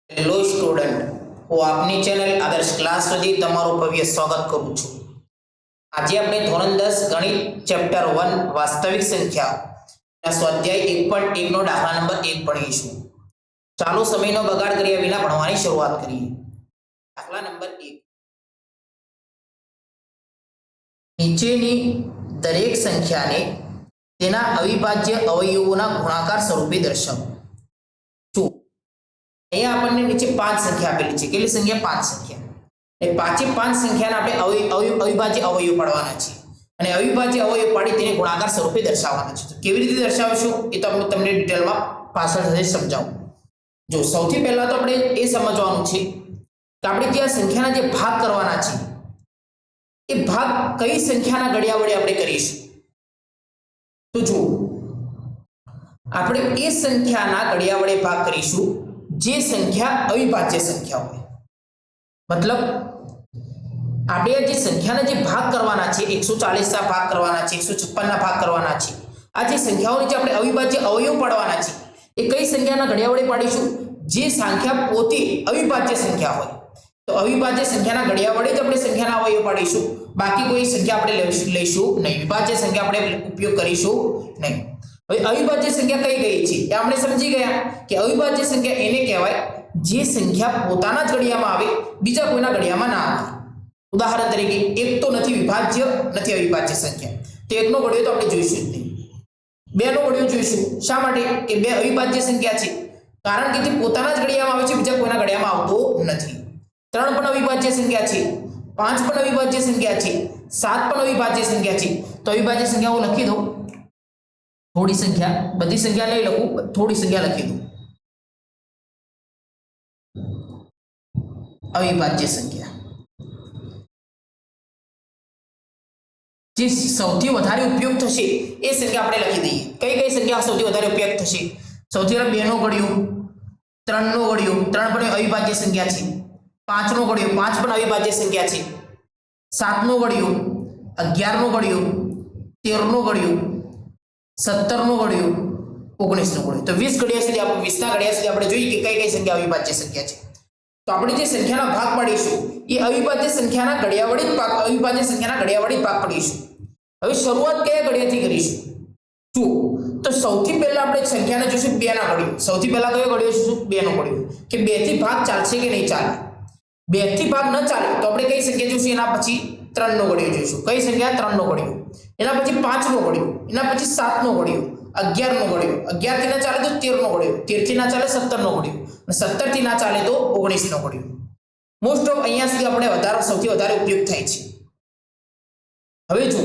Hello student, હું આપની channel આદર્શ ક્લાસ સુધી તમારું ભવ્ય સ્વાગત કરું છું। આજે આપણે ધોરણ 10 ગણિત ચેપ્ટર 1 વાસ્તવિક સંખ્યા સ્વાધ્યાય 1.1 નો દાખલા નંબર 1 ભણીશું। ચાલો સમયનો બગાડ કર્યા વિના ભણવાની શરૂઆત કરીએ। દાખલા નંબર 1, નીચેની દરેક સંખ્યાને તેના અવિભાજ્ય અવયવોના ગુણાકાર સ્વરૂપે દર્શાવો। અહીંયા આપણને નીચે 5 સંખ્યા આપેલી છે। કેટલી સંખ્યા? 5 સંખ્યા। એ પાંચે 5 સંખ્યાને આપણે અવિભાજ્ય અવયવ પાડવાના છે અને અવિભાજ્ય અવયવ પાડી તેને ગુણાકાર સ્વરૂપે દર્શાવવાના છે। તો કેવી રીતે દર્શાવશું એ તો આપણે તમને ડિટેલમાં પાછળ સમજાવું। જો સૌથી પહેલા તો આપણે એ સમજવાનું છે કે આપણે જે આ સંખ્યાના જે ભાગ કરવાના છે એ ભાગ કઈ સંખ્યાના ઘડિયા વડે આપણે કરીશું। તો જો આપણે એ સંખ્યાના ઘડિયા વડે ભાગ કરીશું જે સંખ્યા અવિભાજ્ય સંખ્યા હોય। मतलब આપણે જે સંખ્યાના જે ભાગ કરવાના છે 140 ના ભાગ કરવાના છે, 156 ના ભાગ કરવાના છે, આ જે સંખ્યાઓની જે આપણે અવિભાજ્ય અવયવ પાડવાના છે એ કઈ સંખ્યાના ઘડિયા વડે પાડીશું? જે સંખ્યા પોતે અવિભાજ્ય સંખ્યા હોય। તો અવિભાજ્ય સંખ્યાના ઘડિયા વડે જ આપણે સંખ્યાના અવયવ પાડીશું, બાકી કોઈ સંખ્યા આપણે લઈશું નહીં, વિભાજ્ય સંખ્યા આપણે ઉપયોગ કરીશું નહીં। હવે અવિભાજ્ય સંખ્યા કઈ કઈ છે એ આપણે સમજી ગયા કે અવિભાજ્ય સંખ્યા એને કહેવાય જે સંખ્યા પોતાના જ ઘડિયામાં આવે, બીજા કોઈના ઘડિયામાં ના આવે। ઉદાહરણ તરીકે એક તો નથી વિભાજ્ય નથી અવિભાજ્ય સંખ્યા, તો એકનો ઘડિયો તો આપણે જોઈશું જ નહીં। બે નો ઘડિયો જોઈશું, શા માટે? કે બે અવિભાજ્ય સંખ્યા છે, કારણ કે તે પોતાના જ ઘડિયામાં આવે છે, બીજા કોઈના ઘડિયામાં આવતો નથી। ત્રણ પણ અવિભાજ્ય સંખ્યા છે, પાંચ પણ અવિભાજ્ય સંખ્યા છે, સાત પણ અવિભાજ્ય સંખ્યા છે। તો અવિભાજ્ય સંખ્યા હું લખી દઉં, થોડી સંખ્યા, બધી સંખ્યા નહીં લખું, થોડી સંખ્યા લખી દઉં, અવિભાજ્ય સંખ્યા। જે સૌથી વધારે ઉપયોગ થશે એ સંખ્યા આપણે લખી દઈએ। કઈ કઈ સંખ્યા સૌથી વધારે ઉપયોગ થશે? સૌથી પહેલા 2 નો ઘડિયો, 3 નો ઘડિયો, 3 પણ અવિભાજ્ય સંખ્યા છે, 5 નો ઘડિયો, 5 પણ અવિભાજ્ય સંખ્યા છે, 7 નો ઘડિયો, 11 નો ઘડિયો, 13 નો ઘડિયો, 17 નો ઘડિયો, 19 નો ઘડિયો। તો 20 ઘડિયા સુધી આપણે 20 ના ઘડિયા સુધી આપણે જોઈએ કે કઈ કઈ સંખ્યા અવિભાજ્ય સંખ્યા છે। તો આપણે જે સંખ્યાના ભાગ પાડીશું એ અવિભાજ્ય સંખ્યાના ઘડિયા વડે જ અવિભાજ્ય સંખ્યાના ઘડિયા વડે ભાગ પાડીશું। હવે શરૂઆત કયા ઘડિયાથી કરીશું? જો તો સૌથી પહેલા આપણે સંખ્યાને જોઈશું 2 ના ઘડિયો। સૌથી પહેલા કયો ઘડિયો જોઈશું? 2 નો ઘડિયો, કે 2 થી ભાગ ચાલશે કે નહીં ચાલે। 2 થી ભાગ ન ચાલે તો આપણે કઈ સંખ્યા જોઈશું? એના પછી 3 નો ઘડિયો જોઈશું। કઈ સંખ્યા? 3 નો ઘડિયો। એના પછી 5 નો ઘડિયો, એના પછી 7 નો ઘડિયો, 11 નો ઘડિયો, 11 થી ના ચાલે તો 13 નો ઘડિયો, 13 થી ના ચાલે 17 નો ઘડિયો, અને 17 થી ના ચાલે તો 19 નો ઘડિયો। મોસ્ટ ઓફ અહીંયા સુધી આપણે સૌથી વધારે ઉપયોગ થાય છે। હવે જો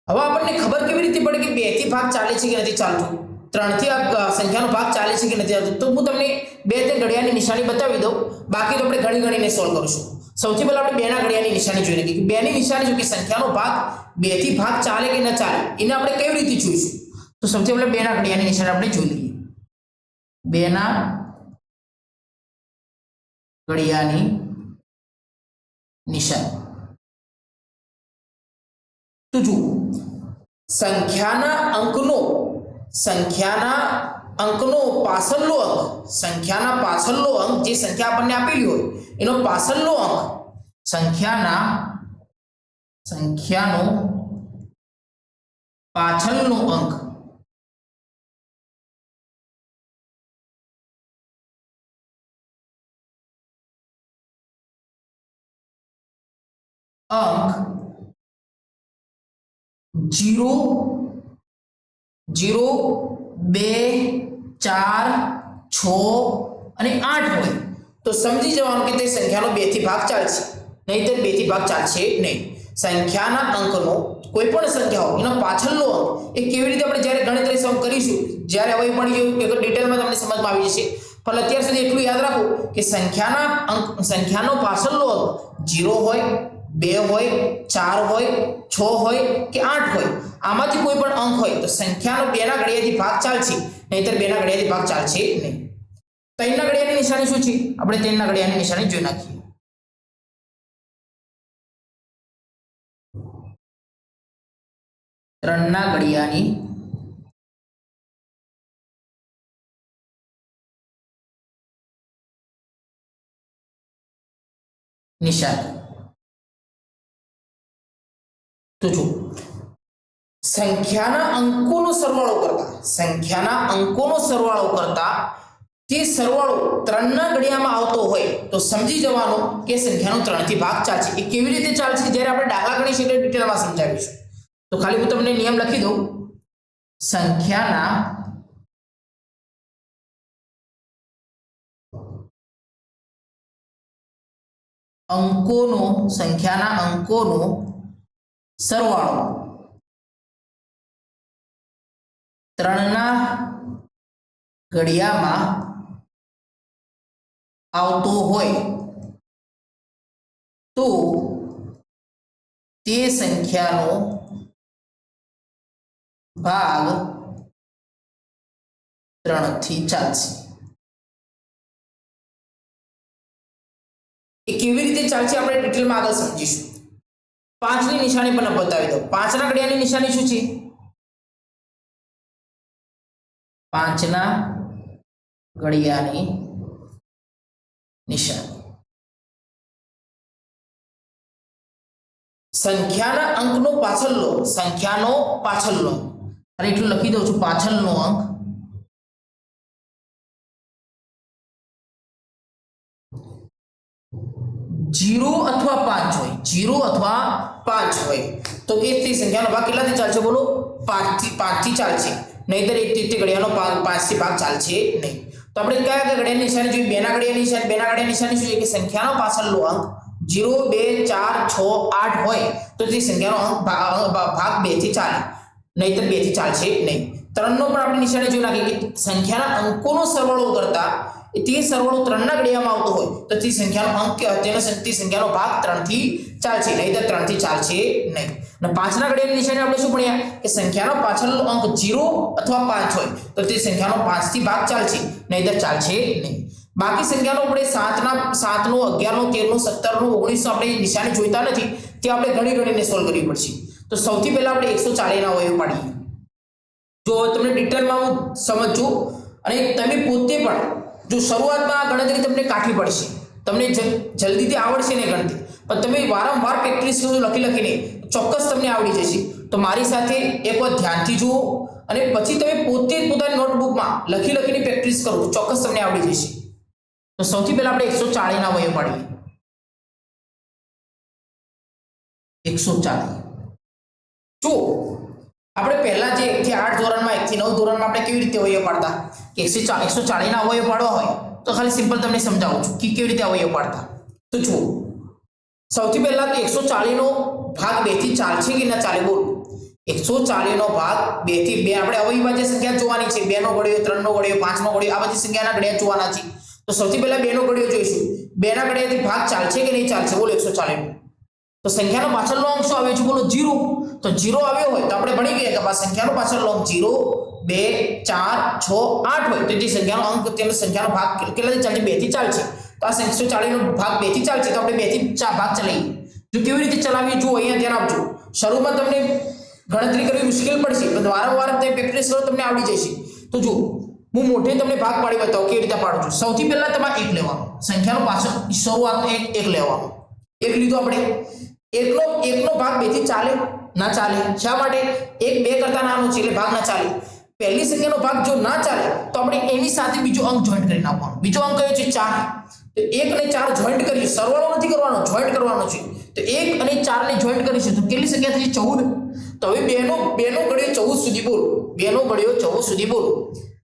હવે આપણને ખબર કેવી રીતે પડે કે 2 થી ભાગ ચાલે છે કે નથી ચાલતું, 3 થી આ સંખ્યાનો ભાગ ચાલે છે કે નથી ચાલતું? તો હું તમને 2 ઘડિયાની નિશાની બતાવી દઉં, બાકી તો આપણે ગણીને સોલ્વ કરીશું। સૌથી પહેલા આપણે 2 ના ઘડિયાની નિશાની જોઈ લઈએ કે 2 ની નિશાની જો કે સંખ્યાનો ભાગ 2 થી ભાગ ચાલે કે ન ચાલે એને આપણે કેવી રીતે જોઈશું? તો સૌથી પહેલા 2 ના ઘડિયાની નિશાની આપણે જોઈ લઈએ। 2 ના ઘડિયાની નિશાની તો જો સંખ્યાના અંકનો પાછળનો અંક, સંખ્યાના પાછળનો અંક, જે સંખ્યા આપણને આપેલી હોય એનો પાછળનો અંક, સંખ્યાનો પાછળનો અંક અંક 0, 0, 2, 4, 6 અને 8 હોય તો સમજી જવાનું કે તે સંખ્યાનો 2 થી ભાગ ચાલશે, નહીંતર 2 થી ભાગ ચાલશે નહીં। સંખ્યાના અંકનો કોઈ પણ સંખ્યા હોય એનો પાછળનો અંક એ કેવી રીતે આપણે જ્યારે ગણતરી સમ કરીશું, જ્યારે હવે પણ એક ડિટેલમાં તમને સમજમાં આવી જશે, પણ અત્યાર સુધી એટલું યાદ રાખો કે સંખ્યાનો પાછળનો અંક 0 હોય, 2 હોય, 4 હોય, 6 હોય કે 8 હોય, આમાંથી કોઈ પણ અંક હોય તો સંખ્યાનો 2 ના ઘડિયાથી ભાગ ચાલશે, નહીંતર 2 ના ઘડિયાથી ભાગ ચાલશે નહીં। 3 ના ઘડિયાની નિશાની શું છે? આપણે 3 ના ઘડિયાની નિશાની જોઈ નાખીએ। 3 ના ઘડિયાની નિશાની. તો જો સંખ્યાના અંકોનો સરવાળો કરતા તે સરવાળો 3 ના ઘડિયામાં આવતો હોય તો સમજી જવાનું કે સંખ્યાનો 3 થી ભાગ ચાલશે. એ કેવી રીતે ચાલશે જ્યારે આપણે દાખલા ગણીશું એટલે ડિટેલમાં સમજાવીશું. તો ખાલી હું તમને નિયમ લખી દઉં. સંખ્યાના અંકોનો સરવાળો 3 ના ઘડિયામાં આવતો હોય તો તે સંખ્યાનો ભાગ 3 થી ચાલશે. એ કેવી રીતે ચાલશે આપણે ડિટેલમાં આગળ સમજીશું. 5 ની નિશાની પણ બતાવી દઉં. 5 ના ઘડિયાની નિશાની શું છે? 5 ના ઘડિયાની નિશાની સંખ્યાના અંકનો પાછળનો અને એટલું લખી દઉં છું, પાછળનો અંક 0 અથવા 5 હોય તો એ તે સંખ્યાનો ભાગ કેટલાથી ચાલશે? બોલો, 5 થી ચાલશે. નહીતર એક રીતે ઘડિયાળનો 5 થી ભાગ ચાલશે નહીં. તો આપણે કયા ઘડિયાળની નિશાની જોઈએ? 2 ના ઘડિયાળની નિશાની શું છે કે સંખ્યાનો પાછળનો અંક 0, 2, 4, 6, 8 હોય તો તે સંખ્યાનો ભાગ 2 થી ચાલે, નહીતર 2 થી ચાલશે નહીં. 3 નો પણ આપણે નિશાની જોઈ નાખીએ કે સંખ્યાના અંકોનો સરવાળો કરતા તે સરવાળો 3 ના ઘડિયામાં આવતો હોય તો તે સંખ્યાનો અંક તે સંખ્યાનો ભાગ 3 થી ચાલશે, નહીતર 3 થી ચાલશે નહીં. અને 5 ના ઘડિયાની નિશાની આપણે શું ભણ્યા કે સંખ્યાનો પાછળનો અંક 0 અથવા 5 હોય તો તે સંખ્યાનો 5 થી ભાગ ચાલશે, નહીતર ચાલશે નહીં. બાકી સંખ્યાનો આપણે 7 નો 11 નો 13 નો 17 નો 19 આપણે નિશાની જોઈતા નથી, તે આપણે ગણીને સોલ્વ કરવી પડશે. તો સૌથી પહેલા આપણે 140 ના અવયવ પાડીએ. જો તમને ડિટેલમાં હું સમજજો અને તમે પોતે પણ જો શરૂઆતમાં ગણતરી તમને કાઠી પડશે, તમને જલ્દીથી આવડશે ને ગણતરી, પણ તમે વારંવાર પ્રેક્ટિસ કરો લખીને ચોક્કસ તમને આવડી જશે. તો મારી સાથે એકવાર ધ્યાનથી જુઓ અને પછી તમે પોતે જ પોતાની નોટબુકમાં લખીને પ્રેક્ટિસ કરો, ચોક્કસ તમને આવડી જશે. તો સૌથી પહેલા આપણે 140 ના અવયવ પાડીએ. 140 જો આપણે પહેલા જે 1 થી 8 ધોરણમાં 1 થી 9 ધોરણમાં આપણે કેવી રીતે અવયવ પાડતા કે 140 ના અવયવ પાડવા હોય તો ખાલી સિમ્પલ તમને સમજાવું છું કે કેવી રીતે અવયવ પાડતા. તો જુઓ, સૌથી પહેલા તો 140 નો ભાગ 2 થી ચાલશે કે ના ચાલે? બોલો, 140 નો ભાગ 2 થી 2 આપણે અવિભાજ્ય સંખ્યા જોવાની છે. 2 નો ઘડિયો, 3 નો ઘડિયો, 5 નો ઘડિયો, આ બધી સંખ્યાના ઘડિયા જોવાના છે. તો સૌથી પહેલા 2 નો ઘડિયો જોઈશું. 2 ના ઘડિયાથી ભાગ ચાલશે કે નહીં ચાલશે? બોલો 140 નો. તો સંખ્યાનો પાછળનો અંક શું આવે છે? બોલો 0. તો 0 આવ્યો હોય તો આપણે ભણી ગયા કે આ સંખ્યાનો પાછળનો અંક 0, 2, 4, 6, 8 હોય તો તે સંખ્યાનો અંક તેનો સંખ્યાનો ભાગ કેટલાથી ચાલશે? 2 થી ચાલશે. તો આ 140 નો ભાગ 2 થી ચાલશે તો આપણે 2 થી 4 ભાગ ચલાવીએ. જો કેવી રીતે ચલાવીએ જુઓ, અહીંયા ધ્યાન આપજો. શરૂમાં તમને ગણતરી કરવી મુશ્કેલ પડશે, પણ વારંવાર તમે પ્રેક્ટિસ કરો તમને આવડી જશે. તો જો હું મોઢે તમને ભાગ પાડી બતાવું કેવી રીતે પાડું છું. સૌથી પહેલા તમારે 1 લેવાનો, સંખ્યાનો પાછળ શરૂઆતનો 1 લેવાનો. 1 લીધો આપણે. એકનો ભાગ 2 થી ચાલે? ના ચાલે. શા માટે? 1 2 કરતા નાનો છે એટલે ભાગ ના ચાલે. પહેલી સંખ્યાનો ભાગ જો ના ચાલે તો આપણે એની સાથે બીજો અંક જોઈન્ટ કરી નાખવાનો. બીજો અંક કયો છે? 4. તો 1 અને 4 જોઈન્ટ કરીએ. સરવાળો નથી કરવાનો, જોઈન્ટ કરવાનો છે. તો 1 અને 4 ને જોઈન્ટ કરીશું તો કેટલી સંખ્યા થશે? 14. તો હવે 2 નો ઘડિયો 14 સુધી બોલો. 2 નો ઘડિયો 14 સુધી બોલો.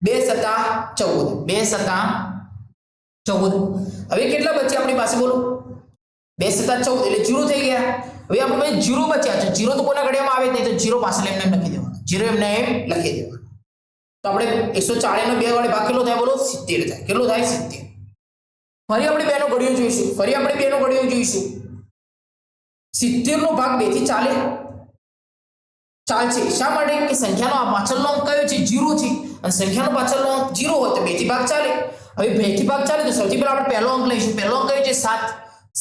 2 સતા 14. 2 સતા 14. હવે કેટલા બચ્યા આપણી પાસે? બોલો 2 સતા 14 એટલે 0 થઈ ગયા. હવે આપણે 0 બચ્યા છે. 0 તો કોના ઘડિયામાં આવે નહીં, તો 0 પાછળ એમને લખી દેવાનો. 0 એમને લખી દેવાનો. તો આપણે 140 નો 2 વડે ભાગ કેટલો થાય? બોલો 70 થાય. કેટલો થાય? 70. ફરી આપણે 2 નો ઘડિયો જોઈશું. 70 નો ભાગ 2 થી ચાલે? ચાલશે. શા માટે? કે સંખ્યાનો આ પાછળનો અંક કયો છે? 0 છે. અને સંખ્યાનો પાછળનો અંક 0 હોય તો 2 થી ભાગ ચાલે. હવે 2 થી ભાગ ચાલે તો સૌથી પહેલા આપણે પહેલો અંક લઈશું. પહેલો અંક કયો છે? 7.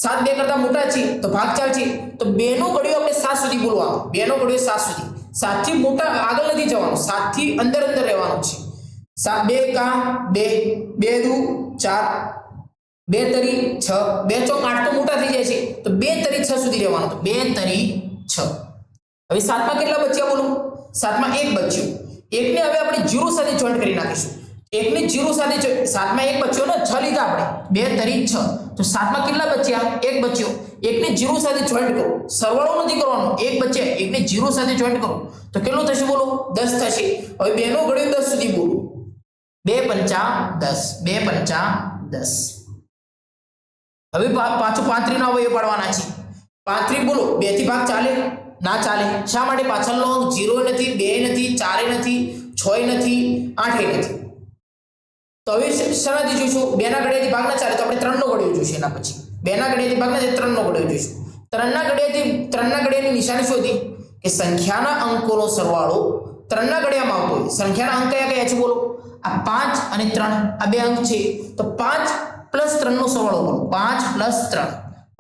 7 2 કરતા મોટા છે તો ભાગ ચાલશે. તો 2 નો ઘડિયો આપણે 7 સુધી બોલવાનો. 2 નો ઘડિયો 7 સુધી. 7 થી મોટા આગળ નથી જવાનું, 7 થી અંદર રહેવાનું છે. 7 2 કા 2, 2 દુ 4, 2 તરી 6, 2 ચોક 8 તો મોટા થઈ જાય છે, તો 2 તરી 6 સુધી રહેવાનું, તો 2 તરી 6. હવે 7 માં કેટલા બચ્યા બોલો? 7 માં 1 બચ્યું. 1 ને હવે આપણે 0 સાથે જોઈન્ટ કરી નાખીશું. 1 ને 0 સાથે 7 માં 1 બચ્યો ને, 6 લીધા આપણે, 2 તરી 6, તો 7 માં કેટલા બચ્યા? 1 બચ્યો. 1 ને 0 સાથે જોઈન્ટ કરો, સરવાળો નથી કરવાનો, 1 બચ્યા, 1 ને 0 સાથે જોઈન્ટ કરો તો કેટલું થશે બોલો? 10 થશે. હવે 2 નો ઘડિયો 10 સુધી બોલો, 2 પંચા 10, 2 પંચા 10. હવે પાછું 35 નો અવયવ પાડવાના છે. 35 બોલો, 2 થી ભાગ ચાલે? ના ચાલે. શા માટે? પાછળનો અંક 0 નથી, 2 નથી, 4 નથી, 6 નથી, 8 નથી. તો હવે શેનાથી જોઈશું? 2 ના ઘડિયાથી ભાગ ના ચાલે તો આપણે 3 નો ઘડિયો જોઈશું. એના પછી 2 ના ઘડિયાથી ભાગ ના ચાલે, 3 નો ઘડિયો જોઈશું. 3 ના ઘડિયાની નિશાની શોધી કે સંખ્યાના અંકોનો સરવાળો 3 ના ઘડિયામાં આવતો હોય. સંખ્યાના અંક કયા કયા છે બોલો? આ 5 અને 3, આ બે અંક છે, તો 5 પ્લસ 3 નો સરવાળો બોલો, 5 પ્લસ 3,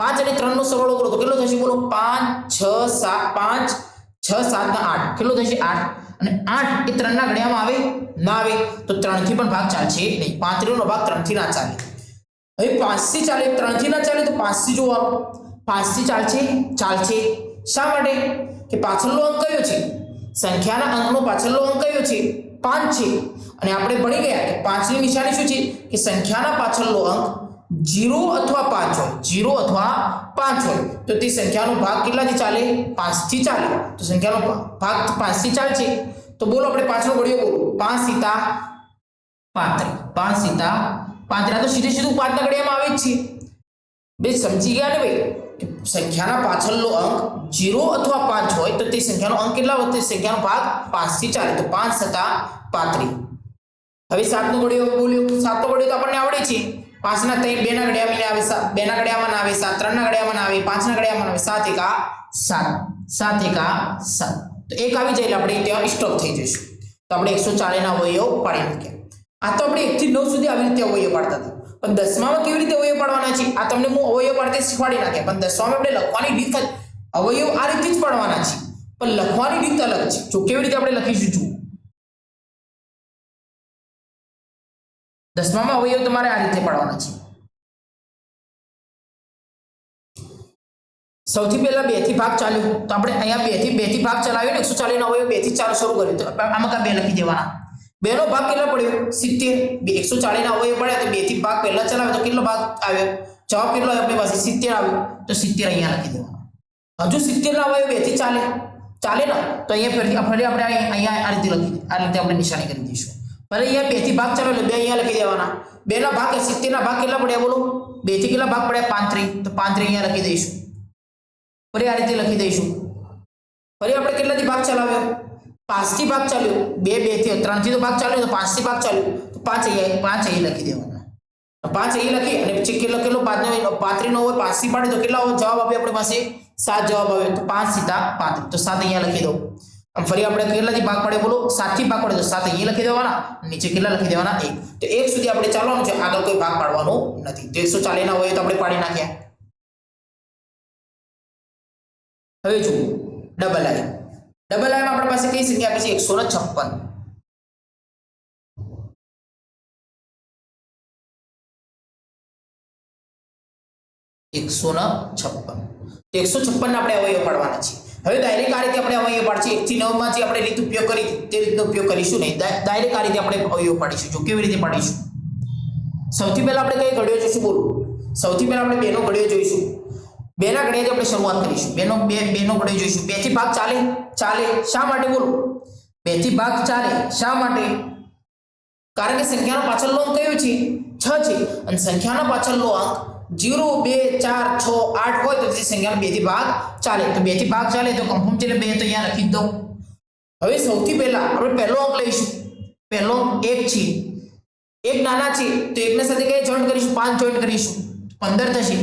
5 અને 3 નો સરવાળો કરો તો કેટલો થશે બોલો? 5 6 7, 5 6 7 ને 8, કેટલો થશે? 8. અને 8 એ 3 ના ઘડિયામાં આવે? ના આવે. તો 3 થી પણ ભાગ ચાલશે નહીં. 35 નો ભાગ 3 થી ના ચાલે. હવે 5 થી ચાલે, 3 થી ના ચાલે તો 5 થી જોવાનું. 5 થી ચાલશે? ચાલશે. શા માટે? કે પાછળનો અંક કયો છે? સંખ્યાના અંકનો પાછળનો અંક કયો છે? 5 છે. અને આપણે ભણી ગયા કે 5 ની નિશાની શું છે? કે સંખ્યાના પાછળનો અંક 0 અથવા 5 હોય, 0 અથવા 5 હોય તો તે સંખ્યાનો ભાગ કેટલાથી ચાલે? 5 થી ચાલે. તો સંખ્યાનો ભાગ 5 થી ચાલશે. તો બોલો આપણે પાછળ ઘડિયો બોલો, 5 સીતા 35, 5 સીતા 35. તો સીધે સીધું 5 ના ઘડિયામાં આવે જ છે. બે સમજી ગયા ને ભાઈ? કે સંખ્યાના પાછળનો અંક 0 અથવા 5 હોય તો તે સંખ્યાનો અંક કેટલા વધે? સંખ્યાનો ભાગ 5 થી ચાલે. તો 5 સતા 35. હવે 7 નો ઘડિયો બોલ્યો. 7 નો ઘડિયો તો આપણને આવડે છે. 5 ના 3, 2 ના ઘડિયામાં આવે, 2 ના ઘડિયામાં ના આવે, 3 ના ઘડિયામાં ના આવે, 5 ના ઘડિયામાં આવે, 7 એકા 7, 7 એકા 7. તો એક આવી જાય એટલે આપણે ત્યાં સ્ટોપ થઈ જઈશું. તો આપણે 140 ના અવયવ પાડી નાખ્યા. આ તો આપણે 1 થી 9 સુધી આવી રીતે અવયવ પાડતા હતા. પણ 10માં કેવી રીતે અવયવ પાડવાના છે આ તમને હું અવયવ પાડતે શીખવાડી નાખ્યા. પણ 10માં આપણે લખવાની રીત, અવયવ આ રીતે જ પાડવાના છે, પણ લખવાની રીત અલગ છે. જો કેવી રીતે આપણે લખીશું જુઓ. 10માં અવયવ તમારે આ રીતે પાડવાના છે. સૌથી પહેલા 2 થી ભાગ ચાલ્યો તો આપણે અહીંયા 2 થી ભાગ ચલાવ્યો ને 140 નો અવયવ 2 થી 4 શરૂ કર્યો તો આમાં કા 2 લખી દેવાના. 2 નો ભાગ કેટલો પડ્યો? 70. 140 ના અવયવ પડ્યા તો 2 થી ભાગ પહેલા ચલાવ્યો તો કેટલો ભાગ આવ્યો? જવાબ કેટલો આવ્યો? આપણી પાસે 70 આવ્યો. તો 70 અહીંયા લખી દેવાના. હજુ 70 ના અવયવ 2 થી ચાલે ને તો અહીંયા ફરી આપણે અહીંયા આ રીતે લખી દે, આ રીતે આપણે નિશાની કરી દઈશું. ભલે અહીંયા 2 થી ભાગ ચાલ્યો એટલે 2 અહીંયા લખી દેવાના. 2 ના ભાગ 70 ના ભાગ કેટલા પડ્યા બોલો? 2 થી કેટલા ભાગ પડ્યા? 35. તો 35 અહીંયા લખી દઈશું. ફરી આ રીતે લખી દઈશું. ફરી આપણે કેટલાથી ભાગ ચલાવ્યો? 5 થી ભાગ ચાલ્યો. 2 થી 3 થી તો ભાગ ચાલ્યો તો 5 થી ભાગ ચાલ્યો તો 5 અહીં લખી દેવાના. 5 અહીં લખી અને પછી કેટલો 35 નો હોય 5 થી પાડે તો કેટલા જવાબ આપે આપણી પાસે? 7 જવાબ આવ્યો. તો 5 સીતા 35. તો 7 અહીંયા લખી દો. આમ ફરી આપણે કેટલાથી ભાગ પડે બોલો? 7 થી ભાગ પડે તો 7 અહીં લખી દેવાના. નીચે કેટલા લખી દેવાના? 1. તો 1 સુધી આપણે ચાલવાનું છે, આગળ કોઈ ભાગ પાડવાનો નથી. તો 140 ના હોય તો આપણે પાડી નાખ્યા. હવે જુઓ ડબલ લાઈન. ડબલ લાઈનમાં આપણી પાસે કઈ સંખ્યા આપી છે? 156. 156 આપણે અવયવ પાડવાના છે. હવે ડાયરેક્ટ આ રીતે આપણે અવયવ પાડશે. 1 થી 9 માં જે આપણે રીત ઉપયોગ કરી તે રીતનો ઉપયોગ કરીશું નહીં. ડાયરેક્ટ આ રીતે આપણે અવયવ પાડીશું. જો કેવી રીતે પાડીશું? સૌથી પહેલા આપણે કઈ ઘડિયો જોઈશું બોલો? સૌથી પહેલા આપણે 2 નો ઘડિયો જોઈશું. 2 ના ઘડિયાથી આપણે શરૂઆત કરીશું. 2 નો ઘડિયો જોઈશું. 2 થી ભાગ ચાલે? શા માટે બોલો? 2 થી ભાગ ચાલે. શા માટે? કારણ કે સંખ્યાનો પાછળનો અંક કયો છે? 6 છે. અને સંખ્યાનો પાછળનો અંક 0 2 4 6 8 હોય તો તે સંખ્યાનો 2 થી ભાગ ચાલે. તો 2 થી ભાગ ચાલે તો કન્ફર્મ છે એટલે 2 તો અહીંયા લખી દઉં. હવે સૌથી પહેલા આપણે પહેલો અંક લઈશું. પહેલો અંક 1 છે. 1 નાના છે તો 1 ને સાથે કઈ જોઈન્ટ કરીશું? 5 જોઈન્ટ કરીશું. 15 થશે.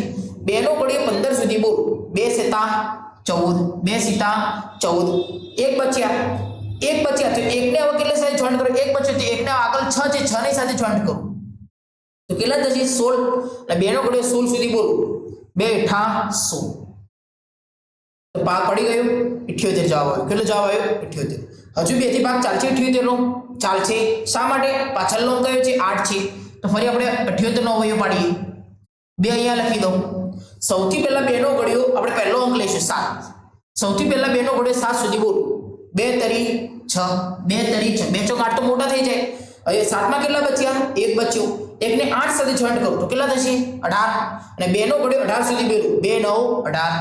2 નો ઘડિયો 15 સુધી બોલો. 2 સીતા 14, 2 સીતા 14. 1 બચ્યા તો 1 ને હવે કેટલા સાથે જોઈન્ટ કરો? 1 બચ્યો તો 1 ને આગળ 6 છે, 6 ની સાથે જોઈન્ટ કરો તો કેટલા થશે? 16. અને 2 નો ઘડિયો 16 સુધી બોલો. 2 × 16. તો ભાગ પડી ગયો. 78 જવાબ આવ્યો. કેટલો જવાબ આવ્યો? 78. હજુ 2 થી ભાગ ચાલશે? 78 નો ચાલશે. શા માટે? પાછળનો અંક કયો છે? 8 છે. તો ફરી આપણે 78 નો અવયવ પાડીએ. 2 અહીંયા લખી દઉં. સૌથી પહેલા 2 નો ઘડિયો આપણે પહેલો અંક લઈશું 7. સૌથી પહેલા 2 નો ઘડિયો 7 સુધી બોલો. 2 તરી 6, 2 તરી 6, 2 ચોક 8 તો મોટા થઈ જાય. હવે 7 માં કેટલા બચ્યા? 1 બચ્યો. 1 ને 8 સાથે જોઈન્ટ કરું તો કેટલા થશે? 18. અને 2 નો ઘડિયો 18 સુધી બેરું. 2 9 18.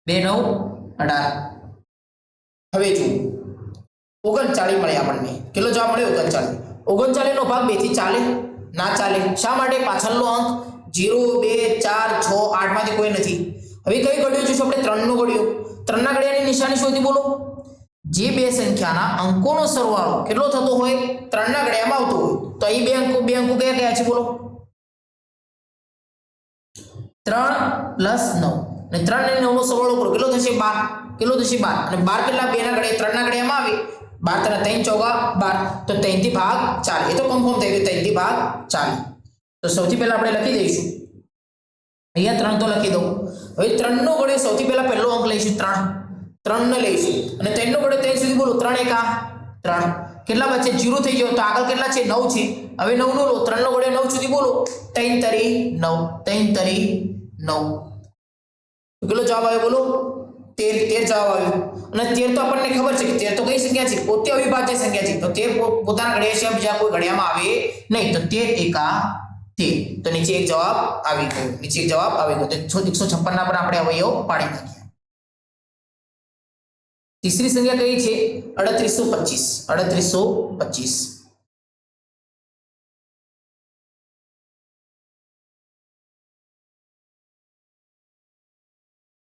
2 9 18. હવે જો 39 મળે આપણને. કેટલો જવાબ મળ્યો? 39. 39 નો ભાગ 2 થી ચાલે? ના ચાલે. શા માટે? પાછળનો અંક 0 2 4 6 8 માંથી કોઈ નથી. હવે કઈ ઘડિયો જોઈશું આપણે? 3 નો ઘડિયો. 3 ના ઘડિયાની નિશાની શોધી બોલો. જે બે સંખ્યાના અંકોનો સરવાળો કેટલો થતો હોય? 3 ના ઘડિયામાં આવતો હોય. તો અહીં બે અંકો કયા કયા છે બોલો? 3 + 9. અને 3 અને 9 નો સરવાળો કરો કેટલો થશે? 12. કેટલો થશે? 12. અને 12 કેટલા? 2 ના ઘડિયા 3 ના ઘડિયામાં આવે. 12 3 ચોગા 12. તો 3 થી ભાગ ચાલે. એ તો કન્ફર્મ થઈ ગયું. 3 થી ભાગ ચાલે. તો સૌથી પહેલા આપણે લખી દઈશું. અહીંયા 3 તો લખી દઉં. હવે 3 નો ઘડિયો સૌથી પહેલા પહેલો અંક લઈશું. 3 ને લઈશું. અને 3 નો ઘડિયો 3 સુધી બોલો. 3 1 3. કેટલા બચે? 0 થઈ ગયો. તો આગળ કેટલા છે? 9 છે. હવે 9 નો લો. 3 નો ઘડિયો 9 સુધી બોલો. 3 તરી 9. 3 તરી 9. તો કેટલો જવાબ આવ્યો બોલો? 13 જવાબ આવ્યો. અને 13 તો આપણને ખબર છે કે 13 તો કઈ સંખ્યા છે? પોતે અવિભાજ્ય સંખ્યા છે. તો 13 પોતાના ઘડિયા સિવાય બીજા કોઈ ઘડિયામાં આવે નહીં. તો 13 1 13. તો નીચે એક જવાબ આવી ગયો. નીચે એક જવાબ આવી ગયો. તો 156 ના પર આપણે અવયવ પાડી નાખ્યા. तीसरी संख्या कई है? 3825.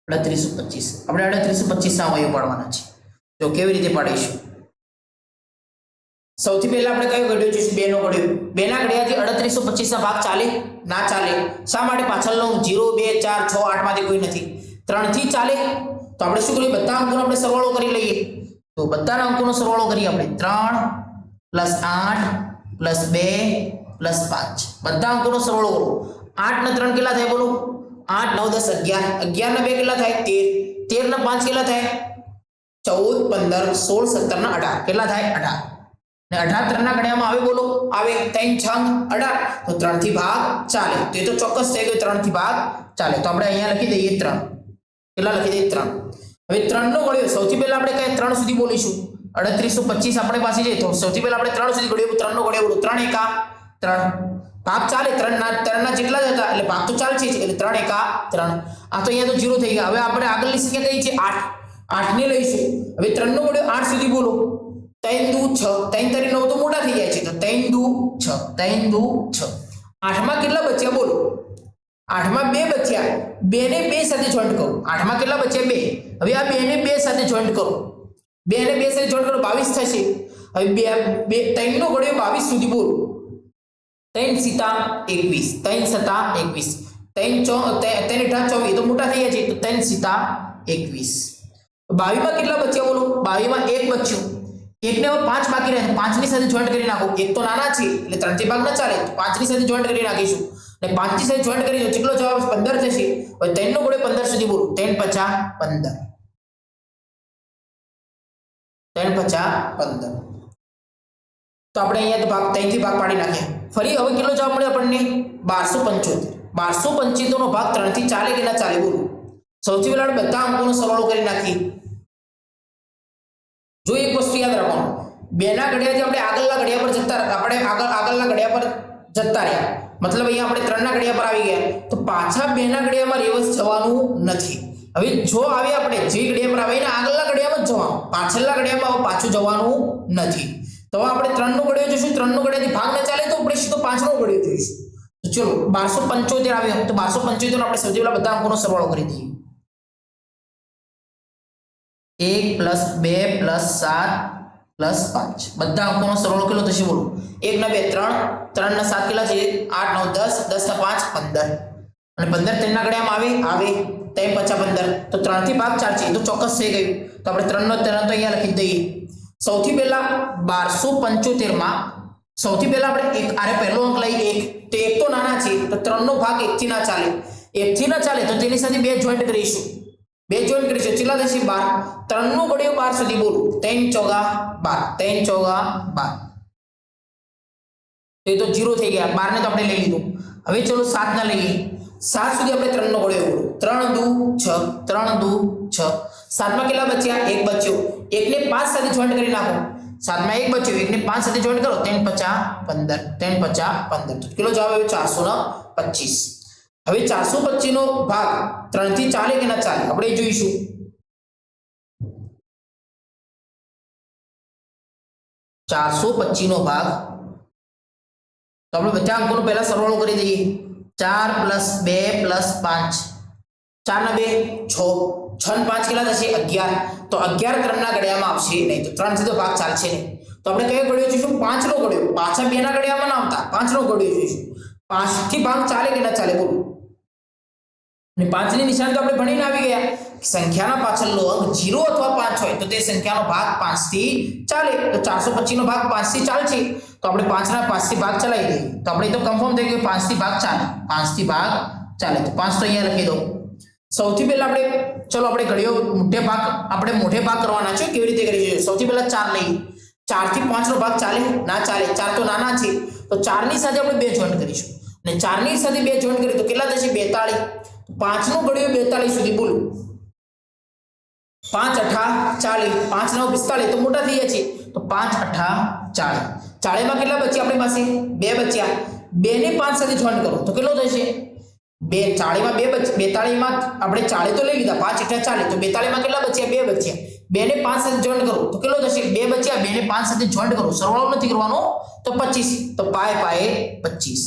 3825. આપણે 3825 ના અવયવ પાડવાના છે. તો કેવી રીતે પાડીશું? સૌથી પહેલા આપણે કયો ઘડિયો જોઈશું? 2 નો ઘડિયો. 2 ના ઘડિયાથી 3825 ના ભાગ ચાલે? ના ચાલે. શા માટે? પાછળનો 0 2 4 6 8 માંથી કોઈ નથી. 3 થી ચાલે. તો આપણે શું કરીએ? બધા અંકોનો આપણે સરવાળો કરી લઈએ. તો બધાના અંકોનો સરવાળો કરીએ આપણે. 3 + 8 + 2 + 5. બધા અંકોનો સરવાળો કરો. 8 ને 3 કેટલા થાય બોલો? 8 9 10 11. 11 ને 2 કેટલા થાય? 13. 13 ને 5 કેટલા થાય? 14 15 16 17 ને 18. કેટલા થાય? 18. ને 18 3 ના ઘડિયામાં આવે બોલો? આવે. 3 6 18. તો 3 થી ભાગ ચાલે. તો એ તો ચોક્કસ થઈ ગયું. 3 થી ભાગ ચાલે. તો આપણે અહીંયા લખી દઈએ 3. કેટલા લખી દઈએ? 3. હવે 3 નો ઘડિયો સૌથી પહેલા આપણે કઈ 3 સુધી બોલીશું. 3825 આપણે પાસે છે. તો સૌથી પહેલા આપણે 3 સુધી ઘડિયો. 3 નો ઘડિયો બોલો. 3 1 3. ભાગ ચાલે. 3 ના જેટલા જ હતા એટલે ભાગ તો ચાલશે એટલે 3 1 3. આ તો અહીંયા તો 0 થઈ ગયા. હવે આપણે આગળની સંખ્યા કઈ છે? 8. 8 ને લઈશું. હવે 3 નો ઘડિયો 8 સુધી બોલો. 3 2 6. 3 તરી 9 તો મોટા થઈ જાય છે. તો 3 2 6. 3 2 6. 8 માં કેટલા બચ્યા બોલો? 8 માં 2 બચ્યા. 2 ને 2 સાથે જોઈન્ટ કરો. 8 માં કેટલા બચ્યા? 2. હવે આ 2 ને 2 સાથે જોઈન્ટ કરો. 2 ને 2 સાથે જોઈન્ટ કરો 22 થશે. હવે 3 નો ઘડિયો 22 સુધી બોલો. 3 7 21. 3 7 21. 3 8 24. તો મોટા થઈ ગયા છે. તો 3 7 21. 22 માં કેટલા બચ્યા બોલો? 22 માં 1 બચ્યું. 1 ને 5 બાકી રહે. 5 ની સાથે જોઈન્ટ કરી નાખો. 1 તો નાના છે એટલે 3 થી ભાગ ન ચાલે. 5 ની સાથે જોઈન્ટ કરી નાખીશું. અને 5 ની સાથે જોઈન્ટ કરી દો. કેટલો જવાબ? 15 થશે. હવે 3 નો ઘડિયો 15 સુધી બોલો. 3 50 15. 3 50 15. તો આપણે અહીંયા તો ભાગ 3 થી ભાગ પાડી નાખ્યા. ફરી હવે કેટલો જવાબ મળ્યો આપણને? 1275. 1275 નો ભાગ 3 થી ચાલે કે ના ચાલે બોલો? સૌથી પહેલા આપણે બધા અંકોનો સરવાળો કરી નાખીએ. જો એક વસ્તુ યાદ રાખવાનું. 2 ના ઘડિયાથી આપણે આગળના ઘડિયા પર જતા રહ્યા. આપણે આગળના ઘડિયા પર જતા રહ્યા. મતલબ અહીંયા આપણે 3 ના ઘડિયા પર આવી ગયા. તો પાછા 2 ના ઘડિયામાં રિવર્સ જવાનું નથી. હવે જો આવે આપણે જે ઘડિયા પર આવે એને આગળના ઘડિયામાં જ જવાનું. પાછળના ઘડિયામાં પાછું જવાનું નથી. તો આપણે 3 નો ઘડિયો જોઈશું. 3 નો ઘડિયાથી ભાગ ન ચાલે તો આપણે સીધો 5 નો ઘડિયો જોઈશું. તો ચલો 1275 આવ્યો. તો 1275 નો આપણે સૌથી પહેલા બધા અંકોનો સરવાળો કરી દઈએ. 1 + 2 + 7 + 5. બધા અંકોનો સરવાળો કેટલો થશે બોલો? 1 ના 2 3. 3 ના 7 કેટલા છે? 8 9 10. 10 ના 5 15. અને 15 3 ના ઘડિયામાં આવે. 3 50 15. તો 3 થી ભાગ ચાલશે. એ તો ચોક્કસ થઈ ગયું. તો આપણે 3 નો 3 તો અહીંયા લખી દઈએ. સૌથી પહેલા 1275 માં સૌથી પહેલા આપણે એક આરે પહેલો અંક લઈ 1. તો 1 તો નાના છે. તો 3 નો ભાગ 1 થી ના ચાલે. 1 થી ના ચાલે તો તેની સાથે 2 જોઈન્ટ કરીશું. 2 જોઈન્ટ કરીશું. કેટલા થશે? 12. 3 નો ઘડિયો 12 સુધી બોલો. 3 4 12. 3 4 12. તો એ તો 0 થઈ ગયા, 12 ને તો આપણે લઈ લીધું. હવે ચલો 7 ને લઈએ. 7 સુધી આપણે 3 નો ઘડિયો બોલો. 3 દુ 6, 3 દુ 6. 7 માં કેટલા બચ્યા? 1 બચ્યો. 1 ને 5 સાથે જોઈન્ટ કરી નાખો. 7 માં 1 બચ્યો, 1 ને 5 સાથે જોઈન્ટ કરો. 3 5 15, 3 5 15. તો કેટલો જવાબ આવ્યો? 425. હવે 425 નો ભાગ 3 થી ચાલે કે ના ચાલે આપણે જોઈશું. 425 નો ભાગ તો આપણે બધા અંકોનો પહેલા સરવાળો કરી દઈએ. 4 + 2 + 5. 4 ના 2 6, 6 ને 5 કેટલા થશે? 11. તો 11 3 ના ઘડિયામાં આવશે નહીં, તો 3 થી તો ભાગ ચાલશે નહીં. તો આપણે કયો ઘડિયો જોઈશું? 5 નો ઘડિયો. પાછા 2 ના ઘડિયામાં ના આવતા, 5 નો ઘડિયો જોઈશું. 5 થી ભાગ ચાલે કે ના ચાલે બોલો. અને 5 ની નિશાની તો આપણે ભણીને આવી ગયા કે સંખ્યાના પાછળનો અંક 0 અથવા 5 હોય તો તે સંખ્યાનો ભાગ 5 થી ચાલે. તો 425 નો ભાગ 5 થી ચાલશે, તો આપણે 5 ના 5 થી ભાગ ચલાવી દઈએ. તો આપણે તો કન્ફર્મ થઈ ગયું 5 થી ભાગ ચાલે. 5 થી ભાગ ચાલે તો 5 તો અહીંયા લખી દો. સૌથી પહેલા આપણે ચલો આપણે ઘડિયો મોટે ભાગ કરવાના છે. કેવી રીતે કરીએ? સૌથી પહેલા 4 લઈએ. 4 થી 5 નો ભાગ ચાલે? ના ચાલે. 4 તો નાના છે, તો 4 ની સાથે આપણે 2 જોઈન્ટ કરીશું. અને 4 ની સાથે 2 જોઈન્ટ કરીએ તો કેટલા થશે? 42. 5 નો ઘડિયો 42 સુધી બોલો. 5 8 40, 5 9 45 તો મોટા થઈ ગયા છે. તો 5 8 40. 40 માં કેટલા બચ્યા આપણી પાસે? 2 બચ્યા. 2 ને 5 સાથે જોઈન્ટ કરો તો કેટલો થશે? 2 40 માં 2 બચ્યા. 42 માં આપણે 40 તો લઈ લીધા. 5 8 40 તો 42 માં કેટલા બચ્યા? 2 બચ્યા. 2 ને 5 સાથે જોઈન્ટ કરો તો કેટલો થશે? 2 બચ્યા. 2 ને 5 સાથે જોઈન્ટ કરો, સરવાળો નથી કરવાનો, તો 25. તો પાય 25.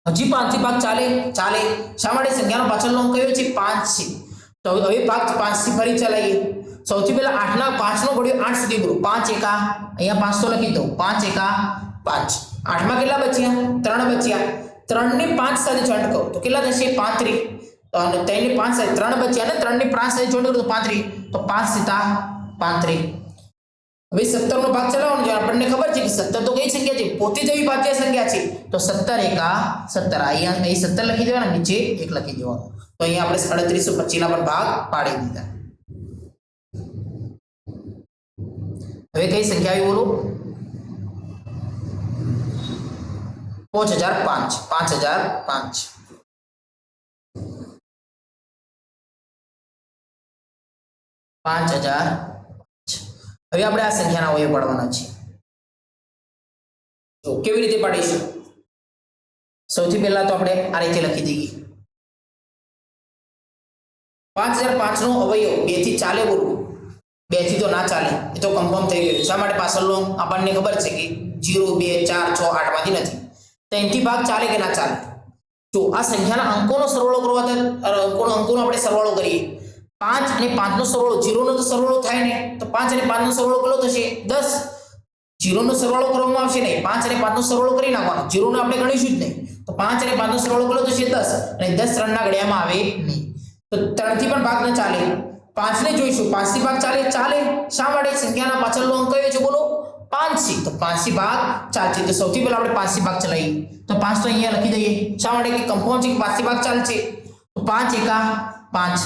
હજી 5 થી ભાગ ચાલે? ચાલે. શા માટે? સંખ્યાનો પાછળનો અંક કયો છે? 5 છે. તો હવે ભાગ 5 થી ફરી ચલાવીએ. સૌથી પહેલા 8 ના 5 નો ઘડિયો 8 સુધી બોલો. 5 1 અહીંયા 5 તો લખી દો. 5 1 5. 8 માં કેટલા બચ્યા? 3 બચ્યા. 3 ને 5 સાથે જોઈન્ટ કરો તો કેટલા થશે? 35. તો 3 ને 5 સાથે 3 બચ્યા ને 3 ને 5 સાથે જોઈન્ટ કરો તો 35. તો 5 7 35. હવે 17 નો ભાગ ચલાવવાનો છે. આપણને ખબર છે કે 17 તો કઈ સંખ્યા છે? પોતે જ અવિભાજ્ય સંખ્યા છે. તો 17 1 17. અહીંયા 17 લખી દેવાના, નીચે 1 લખી દેવાનું. તો અહીંયા આપણે 3825 ના પણ ભાગ પાડી દીધા. હવે કઈ સંખ્યા આવી બોલો? 5005. 5005. હવે આપણે આ સંખ્યાના અવયવ પાડવાના છે. તો કેવી રીતે પાડીશું? સૌથી પહેલા તો આપણે આ રીતે લખી દઈએ. 5005 નો અવયવ 2 થી ચાલે બોલો. 2 થી તો ના ચાલે, એ તો કન્ફર્મ થઈ ગયું. શા માટે? પાછળનો આપણને ખબર છે કે 0 2 4 6 8 માંથી નથી. તો 3 થી ભાગ ચાલે કે ના ચાલે? જો આ સંખ્યાના અંકોનો સરવાળો કરવા અંકોનો આપણે સરવાળો કરીએ. 5 અને 5 નો સરવાળો 0 નો તો સરવાળો થાય ને, તો 5 અને 5 નો સરવાળો કેટલો થશે? 10. 0 નો સરવાળો કરવામાં આવશે નહીં, 5 અને 5 નો સરવાળો કરી નાખવાનો. 0 નો આપણે ગણીશું જ નહીં. તો 5 અને 5 નો સરવાળો કેટલો થશે? 10. અને 10 3 ના ઘડિયામાં આવે નહીં, તો 3 થી પણ ભાગ ન ચાલે. 5 ને જોઈશું. 5 થી ભાગ ચાલે? ચાલે. શા માટે? સંખ્યાના પાછળનો અંક કયો છે બોલો? 5 છે. તો 5 થી ભાગ ચાલશે. તો સૌથી પહેલા આપણે 5 થી ભાગ ચલાવીએ. તો 5 તો અહીંયા લખી દઈએ. શા માટે? કે કન્ફર્મ છે કે 5 થી ભાગ ચાલશે. તો 5 1 5.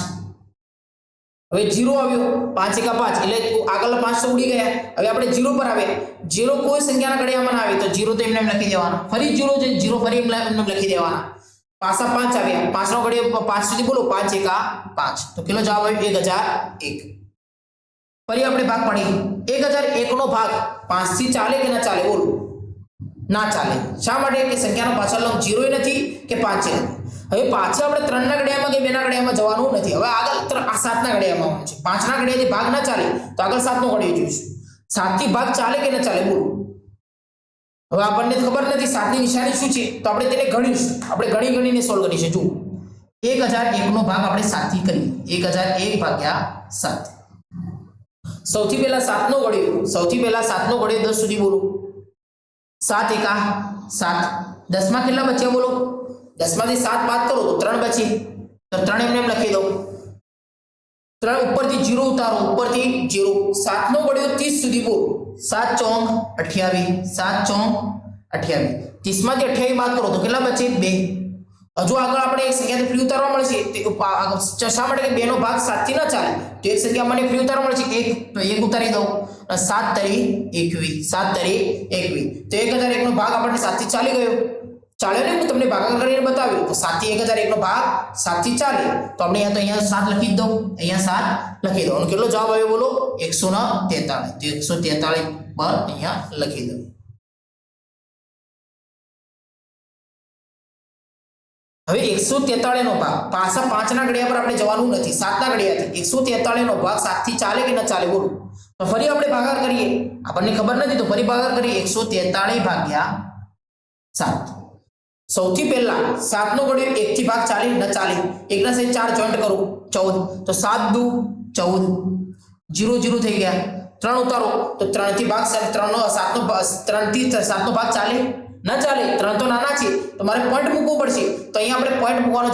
હવે 0 આવ્યો. 5 1 5 એટલે આગળના 5 તો ઉડી ગયા. હવે આપણે 0 પર આવે. 0 કોઈ સંખ્યાના ઘડિયામાં ના આવે તો 0 તો એમને એમ લખી દેવાનો. ફરી 0 છે, 0 ફરી એમને લખી દેવાના. પાછા 5 આવ્યા. 5 નો ઘડિયો 5 સુધી બોલો. 5 1 5. તો કેટલો જવાબ આવ્યો? 1001. ફરી આપણે ભાગ પાડીએ. 1001 નો ભાગ 5 થી ચાલે કે ના ચાલે બોલો? ના ચાલે. શા માટે? કે સંખ્યાનો પાછળનો 0 નથી કે 5 નથી. હવે પાછા આપણે 3 ના ઘડિયામાં કે 2 ના ઘડિયામાં જવાનું નથી. હવે આગળ 7 ના ઘડિયામાં આવવાનું છે. 5 ના ઘડિયાથી ભાગ ના ચાલે તો આગળ 7 નો ઘડિયો જોઈશું. 7 થી ભાગ ચાલે કે ના ચાલે બોલો? હવે આપણને ખબર નથી 7 ની નિશાની શું છે, તો આપણે તેને ગણીશું. આપણે ગણીને સોલ્વ કરીશું. જુઓ 1001 નો ભાગ આપણે 7 થી કરીએ. 1001 ભાગ્યા 7. સૌથી પહેલા 7 નો ઘડિયો. સૌથી પહેલા 7 નો ઘડિયો 10 સુધી બોલો. 7 1 7. 10 માં કેટલા બચ્યા બોલો? 10 માંથી 7 બાદ કરો તો 3 બચે. તો 3 એમને એમ લખી દો. 3 ઉપરથી 0 ઉતારો. ઉપરથી 0. 7 નો ઘડિયો 30 સુધી બોલો. 7 ચોંગ 28. 7 ચોંગ 28. 30 માંથી 28 બાદ કરો તો કેટલા બચે? 2. હજુ આગળ આપણે એક સંખ્યાથી ફ્રી ઉતારવા મળશે તો શા માટે કે 2 નો ભાગ 7 થી ન ચાલે તો એક સંખ્યા મને ફ્રી ઉતારવા મળશે 1 તો 1 ઉતારી દઉં અને 7 તરી 21 7 તરી 21 તો 1001 નો ભાગ આપણને 7 થી ચાલી ગયો ચાલ્યો ને હું તમને ભાગાકાર કરીને બતાવ્યું તો 7 થી 1001 નો ભાગ 7 થી ચાલે તો આપણે અહીંયા 7 લખી દઉં અહીંયા 7 લખી દઉં અને કેટલો જવાબ આવ્યો બોલો 143 તો 143 પર અહીંયા લખી દઉં હવે 143 નો ભાગ પાછા 5 ના ઘડિયા પર આપણે જવાનું નથી 7 ના ઘડિયાથી 143 નો ભાગ 7 થી ચાલે કે ન ચાલે બોલો તો ફરી આપણે ભાગાકાર કરીએ આપણને ખબર નથી તો ફરી ભાગાકાર કરીએ 143 ભાગ્યા 7 સૌથી પહેલા 7 નો ઘડિયો 1 થી ભાગ ચાલે ન ચાલે 1 ના સાથે 4 જોઈન્ટ કરું 14 તો 7 દુ 14 0 0 થઈ ગયા 3 ઉતારો તો 3 થી ભાગ 3 નો 7 નો 3 થી 7 નો ભાગ ચાલે ન ચાલે 3 તો નાના છે તો મારે પોઈન્ટ મૂકવો પડશે તો અહીંયા આપણે પોઈન્ટ મૂકવાનો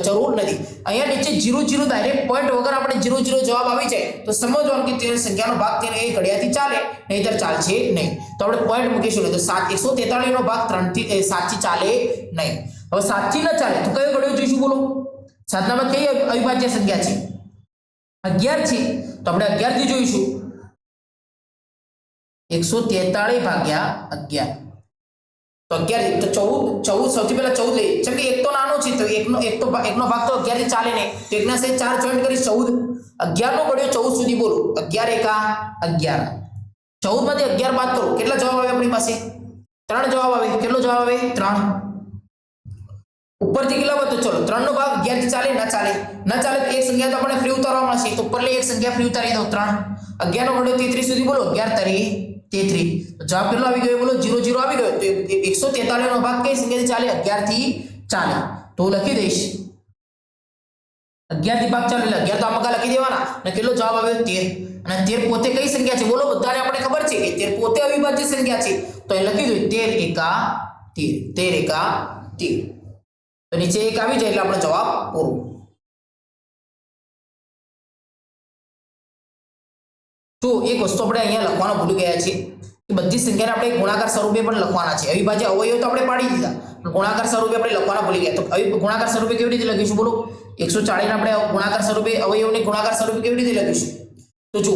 જરૂર નથી અહીંયા નીચે 0 0 ડાયરેક્ટ પોઈન્ટ વગર આપણે 0 0 જવાબ આવી જાય તો સમજવાનું કે તે સંખ્યાનો ભાગ તેને એ ઘડિયાથી ચાલે નહીતર ચાલશે નહીં તો આપણે પોઈન્ટ મૂકીશું તો 143 નો ભાગ 3 થી 7 થી ચાલે નહીં હવે 7 થી ન ચાલે તો કયો ઘડિયો જોઈશું બોલો 7 નામાં કઈ અવિભાજ્ય સંખ્યા છે 11 છે તો આપણે 11 થી જોઈશું 143 ભાગ્યા 11 તો 11 તો 14 સૌથી પહેલા 14 લઈએ જેમ કે એક તો નાનો છે તો એકનો ભાગ તો 11 થી ચાલે નહીં તો એકના સાથે 4 જોઈન્ટ કરી 14 11 નો ઘડિયો 14 સુધી બોલો 11 એકા 11 14 માંથી 11 બાદ કરો કેટલા જવાબ આવે આપણી પાસે 3 જવાબ આવે કેટલો જવાબ આવે 3 ઉપરથી કેટલા વધતો ચલો 3 નો ભાગ 11 થી ચાલે ન ચાલે તો એક સંખ્યા તો આપણે ફ્રી ઉતારવા મળશે તો ઉપરલી એક સંખ્યા ફ્રી ઉતારી દો 3 11 નો ઘડિયો 33 સુધી બોલો 11 તરી 33 તો જવાબ કેટલો આવી ગયો બોલો 0 0 આવી ગયો તો 143 નો ભાગ કઈ સંખ્યાથી ચાલે 11 થી ચાલે તો લખી દઈશ 11 થી ભાગ ચાલે એટલે 11 તો આમાં લખી દેવાના અને કેટલો જવાબ આવ્યો 13 અને 13 પોતે કઈ સંખ્યા છે બોલો બધાને આપણે ખબર છે કે 13 પોતે અવિભાજ્ય સંખ્યા છે તો એ લખી દો 13 એકા 13 તો નીચે એક આવી જાય એટલે આપણો જવાબ પૂરો તો એક વસ્તુ આપણે અહીંયા લખવાનું ભૂલી ગયા છે કે બધી સંખ્યાને આપણે ગુણાકાર સ્વરૂપે પણ લખવાના છે અવિભાજ્ય અવયવ તો આપણે પાડી દીધા પણ ગુણાકાર સ્વરૂપે આપણે લખવાના ભૂલી ગયા તો ગુણાકાર સ્વરૂપે કેવી રીતે લખીશું બોલો 140 ને આપણે ગુણાકાર સ્વરૂપે અવયવને ગુણાકાર સ્વરૂપે કેવી રીતે લખીશું તો જો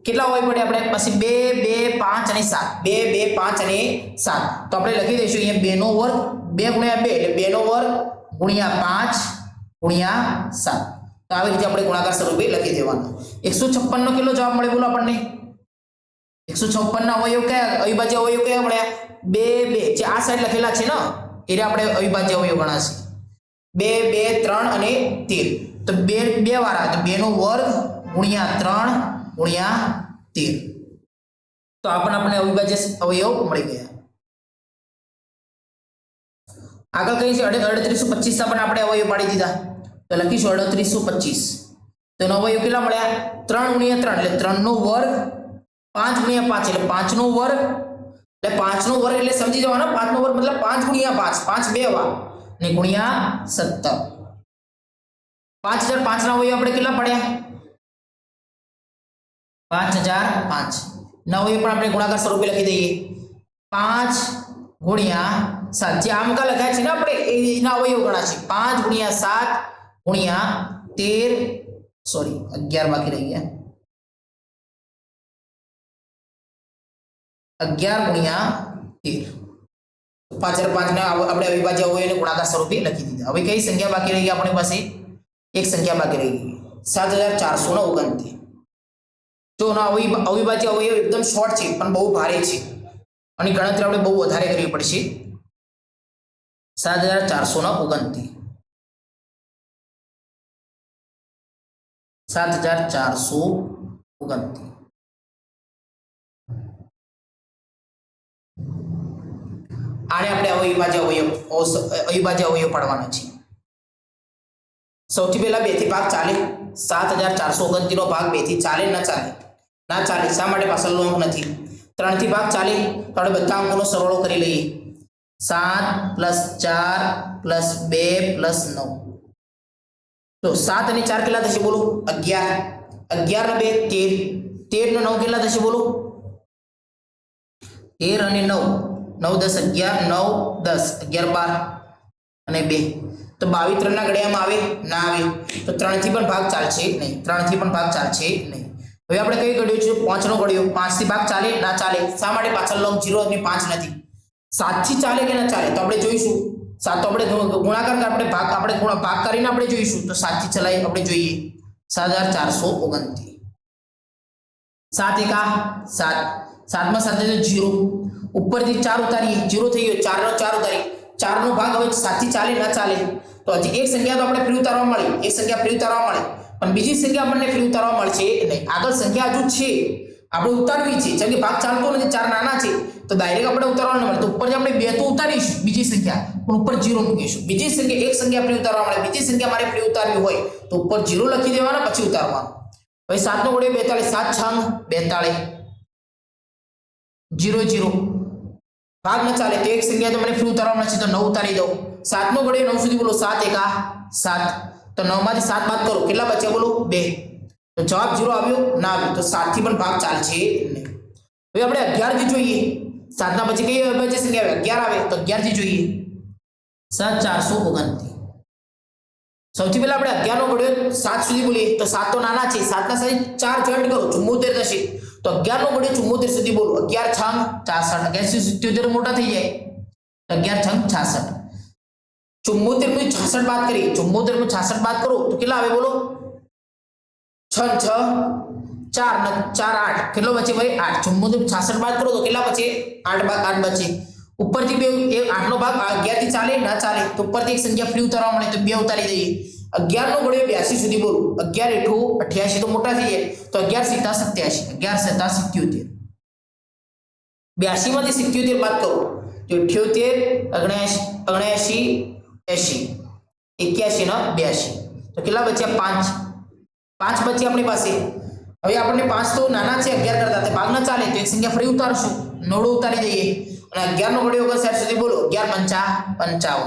કેટલા અવયવ પડે આપણે પાસે 2 2 5 અને 7 2 2 5 અને 7 તો આપણે લખી દઈશું અહીંયા 2 નો વર્ગ 2 ગુણ્યા 2 એટલે 2 નો વર્ગ ગુણ્યા 5 ગુણ્યા 7 તો આવી રીતે આપણે ગુણાકાર સ્વરૂપે લખી દેવાના 156 નો કેટલો જવાબ મળે બોલો આપણને 156 ના અવયવ કયા અવિભાજ્ય અવયવ કયા મળ્યા 2 2 જે આ સાઈડ લખેલા છે ને એટલે આપણે અવિભાજ્ય અવયવ ગણાશે 2 2 3 અને 13 તો 2 વાર આવે તો 2 નો વર્ગ ગુણ્યા 3 ગુણ્યા 13 તો આપણે અવિભાજ્ય અવયવ મળી ગયા આગળ કઈ છે 3825 પણ આપણે અવયવ પાડી દીધા તો લખીશું 3825 તો એનો અવયવ કેટલા મળ્યા 3 ગુણ્યા 3 એટલે 3 નો વર્ગ 5 ગુણ્યા 5 એટલે 5 નો વર્ગ એટલે 5 નો વર્ગ એટલે સમજી જવાના 5 નો વર્ગ મતલબ 5 ગુણ્યા 5 5 બે વાર અને ગુણ્યા 17 5005 ના અવયવ આપણે કેટલા પડ્યા 5005 ના અવયવ પણ આપણે ગુણાકાર સ્વરૂપે લખી દઈએ 5 ગુણ્યા 7 જે આમ કા લખાય છે ને આપણે એના અવયવ ગણાશે 5 ગુણ્યા 7 ગુણ્યા 13 સોરી 11 બાકી રહી ગયા 11 ગુણ્યા 13 5005 ને આપણે અવિભાજ્ય અવયવને ગુણાકાર સ્વરૂપે લખી દીધા હવે કઈ સંખ્યા બાકી રહી ગઈ આપણી પાસે એક સંખ્યા બાકી રહી ગઈ 7429 જો ના અવિભાજ્ય અવયવ એકદમ શોર્ટ છે પણ બહુ ભારે છે અને ગણતરી આપણે બહુ વધારે કરવી પડશે 7429 7429 આને આપણે અવિભાજ્ય અવયવ પાડવાનો છે સૌથી પહેલા 2 થી ભાગ ચાલે 7429 નો ભાગ 2 થી ચાલે ના ચાલે શા માટે પાછળનો અંક નથી 3 થી ભાગ ચાલે તો આપણે બધા અંકોનો સરવાળો કરી લઈએ 7 + 4 + 2 + 9 તો 7 અને 4 કેટલા થશે બોલો 11 11 ને 2 13 13 ને 9 કેટલા થશે બોલો 13 અને 9 9 10 11 9 10 11 12 અને 2 તો 22 3 ના ઘડિયામાં આવે ના આવે તો 3 થી પણ ભાગ ચાલશે નહીં 3 થી પણ ભાગ ચાલશે નહીં હવે આપણે કઈ ઘડિયો છે 5 નો ઘડિયો 5 થી ભાગ ચાલે ના ચાલે શા માટે પાછળ લંબ 0 અને 5 નથી 7 થી ચાલે કે ના ચાલે તો આપણે જોઈશું 7 તો આપણે ગુણાકાર આપણે ભાગ કરીને આપણે જોઈશું તો 7 થી ચલાવી આપણે જોઈએ 7429 7 એકા 7 7 માં 7 એટલે 0 ઉપરથી 4 ઉતારીએ 0 થઈ ગયો 4 નો 4 ઉતારી 4 નો ભાગ હવે 7 થી ચાલે ના ચાલે તો હજી એક સંખ્યા તો આપણે ફ્રી ઉતારવા મળી એક સંખ્યા ફ્રી ઉતારવા મળે પણ બીજી સંખ્યા આપણને ફ્રી ઉતારવા મળશે નહીં આગળ સંખ્યા હજુ છે આપણે ઉતારવી છે જેમ કે ભાગ ચાલતો નથી 4 નાના છે તો ડાયરેક્ટ આપણે ઉતારવા ન મળે તો ઉપર આપણે 2 તો ઉતારીશું બીજી સંખ્યા પણ ઉપર 0 મૂકીશું બીજી સંખ્યા એક સંખ્યા ફ્રી ઉતારવા મળે બીજી સંખ્યા મારે ફ્રી ઉતારવી હોય તો ઉપર 0 લખી દેવાના પછી ઉતારવાનું હવે 7 નો ઘડિયો 42 7 6 42 0 0 ભાગ ન ચાલે તો એક સંખ્યા તો મને ફ્રી ઉતારવા મળશે તો 9 ઉતારી દઉં 7 નો ઘડિયો 9 સુધી બોલો 7 એકા 7 તો 9 માંથી 7 બાદ કરો કેટલા બચ્યા બોલો 2 તો જવાબ 0 આવ્યો ના આવ્યો તો 7 થી પણ ભાગ ચાલશે નહીં હવે આપણે 11 થી જોઈએ 7 ના પછી કઈ અવિભાજ્ય સંખ્યા આવે 11 આવે તો 11 થી જોઈએ 7429 સૌથી પહેલા આપણે 11 નો ઘડિયો 7 સુધી બોલીએ તો 7 તો નાના છે 7 ના સાથે 4 જોઈન્ટ કરો 74 થશે તો 11 નો ઘડિયો 74 સુધી બોલો 11 6 66 11 77 મોટા થઈ જાય 11 6 66 74 में 66 बात करी 74 में 66 बात करो तो कितना आवे बोलो 6 6 4 4 8 कितना बचे भाई 8 74 में 66 बात करो तो कितना बचे 8 बचे ऊपर थी बे 8 नो भाग 11 थी चाले ना चाले तो ऊपर थी एक संख्या फ्री उतारवा મળે तो 2 उतारी दઈએ 11 नो घडियो 82 સુધી બોલો 11 * 88 तो मोटा થઈ જાય તો 11 * 87 11 * 77 82 માંથી 77 બાદ કરો તો 78 79 80 81 ના 82 તો કેટલા બચ્યા 5 5 બચ્યા આપણી પાસે હવે આપણને 5 તો નાના છે 11 કરતા તે ભાગ ન ચાલે તો એક સંખ્યા ફરી ઉતારશું 9 ઉતારી દઈએ અને 11 નો ઘડિયો 59 સુધી બોલો 11 55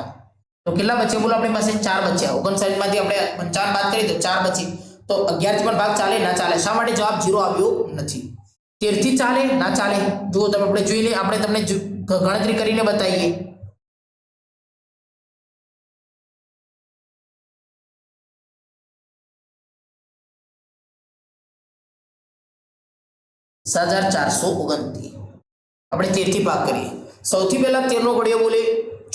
તો કેટલા બચ્યા બોલો આપણી પાસે 4 બચ્યા 59 માંથી આપણે 55 બાદ કરી તો 4 બચી તો 11 થી પણ ભાગ ચાલે ના ચાલે શા માટે જવાબ 0 આવ્યો નથી 13 થી ચાલે ના ચાલે જો તમે આપણે જોઈ લે આપણે તમને ગણતરી કરીને બતાવીએ हजार 429 આપણે 13 થી ભાગ કરીએ સૌથી પહેલા 13 નો ઘડિયો બોલે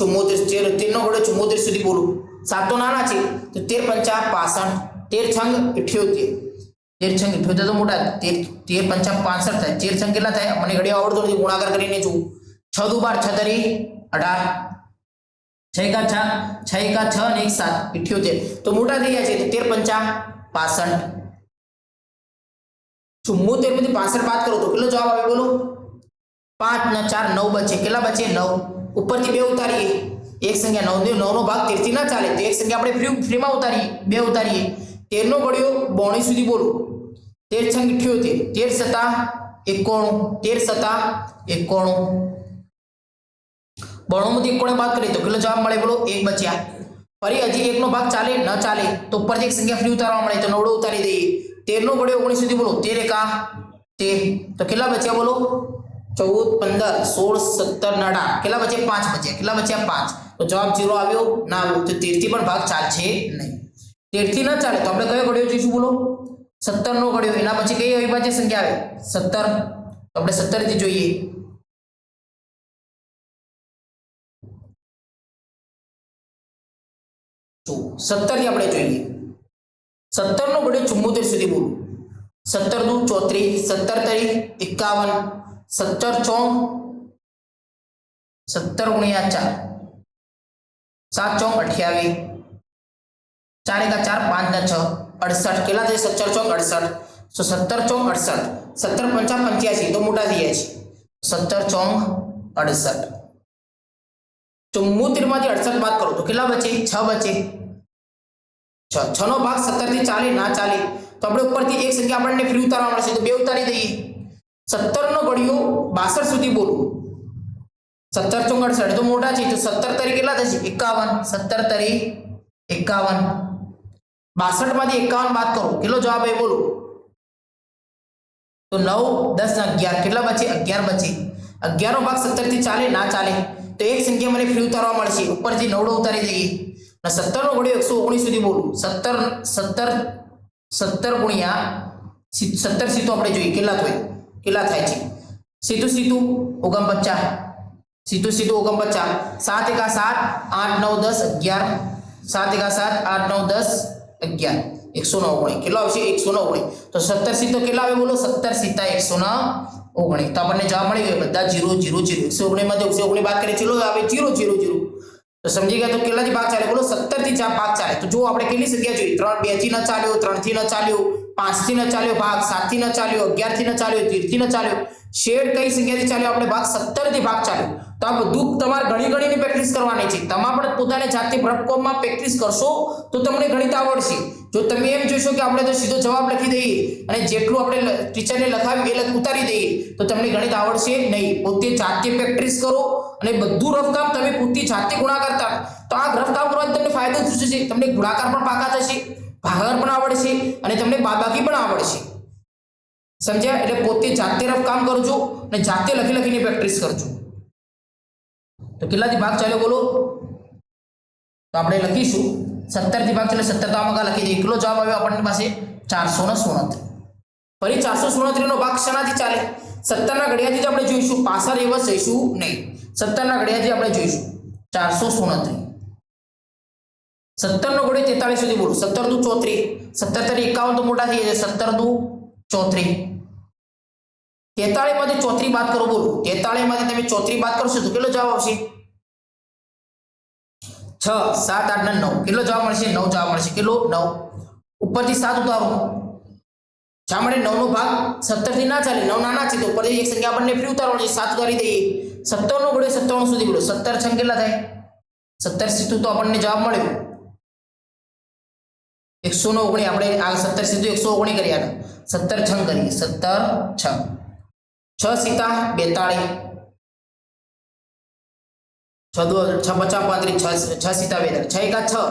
74 13 નો ઘડિયો 74 સુધી બોલું 7 તો નાના છે તો 13 55 65 13 છંગ 78 13 છંગ 78 તો મોટા 13 55 65 થાય 13 છંગ કેટલા થાય મને ઘડિયો આવડતો નથી ગુણાકાર કરીને જોઉં 6 દુ 12 6 તરી 18 6 का 6 6 का 6 અને 1 7 78 તો મોટા થઈ ગયા છે તો 13 55 65 74 માંથી 65 બાદ કરો તો કેટલો જવાબ આવે બોલો 5 ના 4 9 બચે કેટલા બચે 9 ઉપરથી 2 ઉતારીએ એક સંખ્યા 9 નો ભાગ 13 થી ના ચાલે તો એક સંખ્યા આપણે ફ્રીમાં ઉતારીએ 2 ઉતારીએ 13 નો ઘડિયો 92 સુધી બોલો 13 છંગ 78 13 સતા 91 13 સતા 91 92 માંથી 91 બાદ કરીએ તો કેટલો જવાબ મળે બોલો 1 બચ્યા ફરી હજી 1 નો ભાગ ચાલે ન ચાલે તો ઉપરથી એક સંખ્યા ફ્રી ઉતારવા મળે તો 9 ઉતારી દઈએ 13 નો ઘડિયો 19 સુધી બોલો 13 એકા 13 તો કેટલા બચ્યા બોલો 14 15 16 17 18 કેટલા બચ્યા 5 બચ્યા કેટલા બચ્યા 5 તો જવાબ 0 આવ્યો ના આવ્યો તો 13 થી પણ ભાગ ચાલશે નહીં 13 થી ન ચાલે તો આપણે કયો ઘડિયો જોઈશું બોલો 17 નો ઘડિયો એના પછી કઈ અવિભાજ્ય સંખ્યા આવે 17 તો આપણે 17 થી જોઈએ તો 17 થી આપણે જોઈએ 17 નો ઘડિયો 74 સુધી બોલું 17 દુ 34 17 તરી 51 17 ચોંગ 17 ગુણ્યા 4 7 ચોંગ 28 4 એકા 4 5 ના 6 68 કેટલા થાય 17 ચોંગ 68 તો 17 ચોંગ 68 17 55 85 તો મોટા થઈ જાય છે 17 ચોંગ 68 74 માંથી 68 બાદ કરો તો કેટલા બચે 6 બચે 6 નો ભાગ 17 થી ચાલે ના ચાલે તો આપણે ઉપરથી એક સંખ્યા આપણને ફ્રી ઉતારવા મળશે તો 2 ઉતારી દઈએ 17 નો ઘડિયો 62 સુધી બોલું 17 ચોંગ 68 તો મોટા છે તો 17 તરી કેટલા થશે 51 17 તરી 51 62 માંથી 51 બાદ કરો કેટલો જવાબ આવે બોલો તો 9 10 ના 11 કેટલા બચે 11 બચે 11 નો ભાગ 17 થી ચાલે ના ચાલે તો એક સંખ્યા મને ફ્રી ઉતારવા મળશે, ઉપરથી 9 ઉતારી દઈએ અને 17 નો ઘડિયો 119 સુધી બોલું. 17 ગુણ્યા 17 સીધું આપણે જોઈએ કેટલા થાય છે. સીધું 49, સીધું 49, 7 એકા 7, 8 9 10 11, 7 એકા 7, 8 9 10 11, 119. કેટલો આવશે? 119. તો 17 સીધો કેટલા આવે બોલો? 17 સીધા 119. તો આપણને જવાબ મળી ગયો. બધા 0 0 0. 119 માંથી 119 બાદ કરીએ ચલો આવે 0 0 0. તો સમજી ગયા? તો કેટલાથી ભાગ ચાલે બોલો? 17 થી ભાગ ચાલે. તો જો આપણે કેટલી સંખ્યા જોઈ? 3 2 થી ન ચાલ્યો, 3 થી ન ચાલ્યો, 5 થી ન ચાલ્યો ભાગ, 7 થી ન ચાલ્યો, 11 થી ન ચાલ્યો, 13 થી ન ચાલ્યો. શેડ કઈ સંખ્યાથી ચાલ્યો? આપણે ભાગ 17 થી ભાગ ચાલ્યો. તો આ બધું તમારે ગણીની પ્રેક્ટિસ કરવાની છે. તમે પણ પોતાને જાતે ભરતકોમમાં પ્રેક્ટિસ કરશો તો તમને ગણિત આવડશે. જો તમે એમ જોશો કે આપણે તો સીધો જવાબ લખી દઈએ અને જેટલું આપણે ટીચરને લખાવ્યું એ ઉતારી દઈએ તો તમને ગણિત આવડશે નહીં. પોતે જાતે પ્રેક્ટિસ કરો અને બધું રફકામ તમે પોતે જાતે ગુણાકાર કરતા. તો આ રફકામ કરવાથી તમને ફાયદો શું છે? તમને ગુણાકાર પણ પાકા થશે, ભાગાકાર પણ આવડશે અને તમને બાદબાકી પણ આવડશે. સમજ્યા? એટલે પોતે જાતે રફકામ કરજો અને જાતે લખીને પ્રેક્ટિસ કરજો. તો કેટલાથી ભાગ ચાલ્યો બોલો? તો આપણે લખીશું 17 થી ભાગ ચાલ્યો. 17 તો આમાં લખી દઈએ. કેટલો જવાબ આવ્યો આપણની પાસે? 467. ફરી 467 નો ભાગ શેનાથી ચાલે? 17 ના ઘડિયાથી જ આપણે જોઈશું, પાછળ એવા જઈશું નહીં. 17 ના ઘડિયાથી આપણે જોઈશું 467. 17 નો ઘડિયો 43 સુધી બોલો. 17 દુ 34, 17 તરી 51 તો મોટા થઈ જાય. 17 દુ 34. 43 માંથી 34 બાદ કરો બોલો. 43 માંથી તમે 34 બાદ કરશો તો કેટલો જવાબ આવશે? 6 7 8 9. કેટલો જવાબ મળશે? 9 જવાબ મળશે. કેટલો? 9. ઉપરથી 7 ઉતારો. શા માટે 9 નો ભાગ 17 થી ના ચાલે? 9 નાના છે તો ઉપરથી એક સંખ્યા આપણને ફ્રી ઉતારવાની છે. 7 ઉતારી દઈએ. 17 નો ઘડિયો 57 સુધી બોલો. 17 છંગ કેટલા થાય? 17 સીધું તો આપણને જવાબ મળ્યો 119. આપણે આ 17 સીધું 119 કરી આગળ 17 છંગ કરીએ. 17 છંગ 6 સીતા 42, 6 5 35, 6 સીતા 42, 6 એકા 6,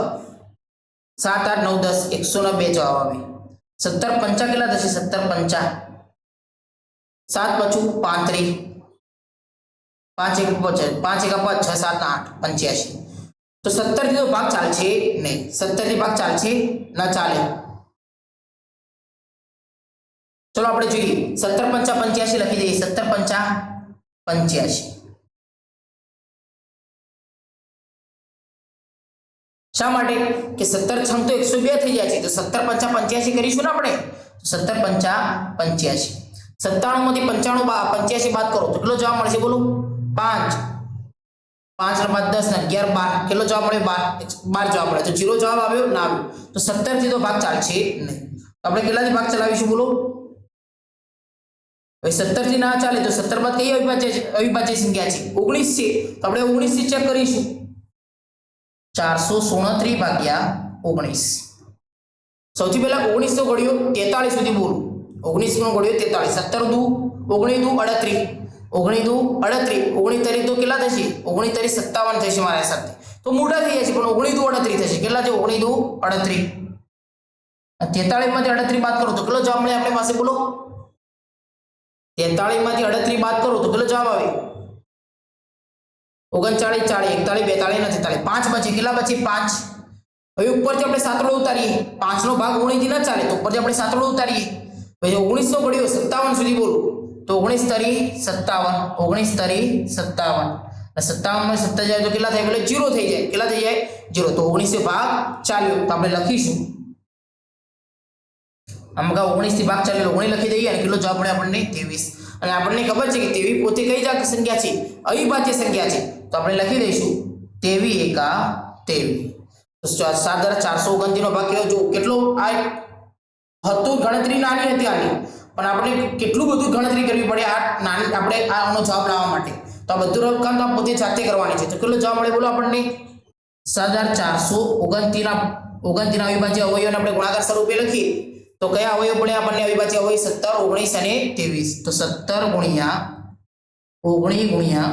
7 8 9 10, 102 જવાબ આવે. 17 પંચા કેટલા થશે? 17 પંચા 7 પચું 35, 5 એક 5, 5 એકા 5, 6 7 8 85. તો 17 થી તો ભાગ ચાલશે નહીં. 17 થી ભાગ ચાલશે ના ચાલે. ચલો આપણે જોઈએ. 17 પંચા 85 લખી દઈએ. 17 પંચા 85. શા માટે? કે 17 છંગ તો 102 થઈ જાય છે. તો 17 પંચા 85 કરીશું ને આપણે. 17 પંચા 85. 97 માંથી 95 બાદ કરો તો કેટલો જવાબ મળશે બોલો? 5 5 બાદ 10 ને 11 12. કેટલો જવાબ મળ્યો? 12 જવાબ મળ્યો. તો 0 જવાબ આવ્યો ના આવ્યો. તો 17 થી તો ભાગ ચાલશે નહીં. આપણે કેટલાથી ભાગ ચલાવીશું બોલો? 17 થી ના ચાલે તો 17 બાદ કઈ અવિભાજ્ય સંખ્યા છે? 19 છે. તો આપણે 19 થી ચેક કરીશું. 467 ભાગ્યા 19. સૌથી પહેલા 19 નો ઘડિયો 43 સુધી બોલું. 19 નો ઘડિયો 43. 17 દુ 19 દુ 38, 19 દુ 38, 19 તરી તો કેટલા થશે? 19 તરી 57 થશે મારા સાથે. તો મોટા થઈ જશે પણ 19 દુ 38 થશે. કેટલા છે? 19 દુ 38. 43 માંથી 38 બાદ કરો તો કેટલો જવાબ મળે આપણી પાસે બોલો? 43 માંથી 38 બાદ કરો તો કેટલો જવાબ આવે? 39 40 41 42 ને 43. 5 બચે. કેટલા બચે? 5. હવે ઉપરથી આપણે સાતડો ઉતારીએ. 5 નો ભાગ 19 થી ન ચાલે તો ઉપરથી આપણે સાતડો ઉતારીએ. પછી 19 નો ઘડિયો 57 સુધી બોલો. તો 19 તરી 57, 19 તરી 57 અને 57 માં 7 જાય તો કેટલા થાય? એટલે 0 થઈ જાય. કેટલા થઈ જાય? 0. તો 19 ભાગ ચાલ્યો તો આપણે લખીશું. આમાં 19 થી ભાગ ચાલ્યો 19 લખી દઈએ અને કેટલો જવાબ મળે આપણને? 23. અને આપણને ખબર છે કે 23 પોતે કઈ સંખ્યા છે? અવિભાજ્ય સંખ્યા છે. તો આપણે લખી દઈશું 23 એકા 23. તો 7,429 નો ભાગ કેવો? જો કેટલો આ હતું. ગણતરી નાની હતી આની પણ આપણે કેટલું બધું ગણતરી કરવી પડે આ નાની આપણે આનો જવાબ લાવવા માટે. તો આ બધું રકમ તો પોતે જાતે કરવાની છે. તો કેટલો જવાબ મળે બોલો આપણને? 7,429 ના અવિભાજ્ય અવયવોને આપણે ગુણાકાર સ્વરૂપે લખીએ તો કયા અવયવ પડે આપણને? અવિભાજ્ય અવયવ 17 19 અને 23. તો 17 ગુણ્યા 19 ગુણ્યા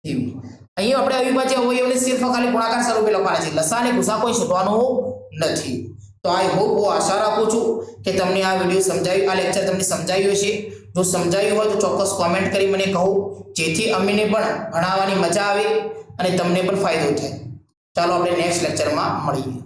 23. અહીં આપણે અવિભાજ્ય અવયવને સિર્ફ ખાલી ગુણાકાર સ્વરૂપે લખવાના છે. લસા અને ગુસા કોઈ શોધવાનું નથી. તો આઈ હોપ હું આશા રાખું છું કે તમને આ વિડિયો સમજાવ્યું, આ લેક્ચર તમને સમજાવ્યું હશે. જો સમજાવ્યું હોય તો ચોક્કસ કોમેન્ટ કરી મને કહો જેથી અમને પણ ભણાવવાની મજા આવે અને તમને પણ ફાયદો થાય. ચાલો આપણે નેક્સ્ટ લેક્ચરમાં મળીએ.